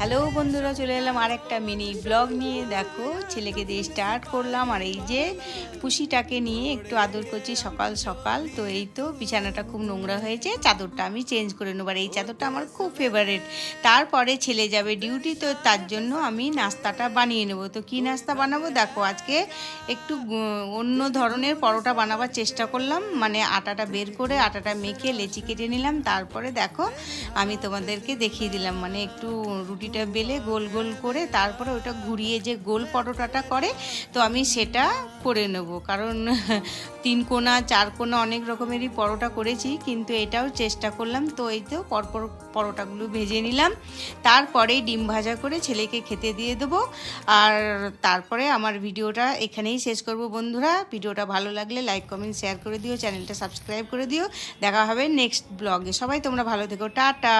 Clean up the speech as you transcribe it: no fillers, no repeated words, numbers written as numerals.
Hello বন্ধুরা, চলে এলাম আর একটা মিনি ব্লগ নিয়ে। দেখো ছেলেকে দিয়ে স্টার্ট করলাম, আর এই যে পুষিটাকে নিয়ে একটু আদর করছি সকাল সকাল। তো এই তো বিছানাটা খুব নোংরা হয়েছে, চাদরটা আমি চেঞ্জ করে নেবো। আর এই চাদরটা আমার খুব ফেভারিট। তারপরে ছেলে যাবে ডিউটি, তো তার জন্য আমি নাস্তাটা বানিয়ে নেবো। তো কি নাস্তা বানাবো দেখো, আজকে একটু অন্য ধরনের পরোটা বানাবার চেষ্টা করলাম। মানে আটাটা বের করে আটাটা মেখে লেচি কেটে নিলাম। তারপরে দেখো আমি তোমাদেরকে দেখিয়ে দিলাম, মানে একটু রুটিটা বেলে গোল গোল করে তারপরে ওটা ঘুরিয়ে যে গোল পরোটাটা করে, তো আমি সেটা করে নেব। কারণ 3 কোনা 4 কোনা অনেক রকমেরই পরোটা করেছি, কিন্তু এটাও চেষ্টা করলাম। তো এই তো পরপর পরোটাগুলো ভেজে নিলাম, তারপরে ডিম ভাজা করে ছেলেকে খেতে দিয়ে দেবো। আর তারপরে আমার ভিডিওটা এখানেই শেষ করব বন্ধুরা। ভিডিওটা ভালো লাগলে লাইক কমেন্ট শেয়ার করে দিও, চ্যানেলটা সাবস্ক্রাইব করে দিও। দেখা হবে নেক্সট ব্লগে। সবাই তোমরা ভালো থেকো, টাটা।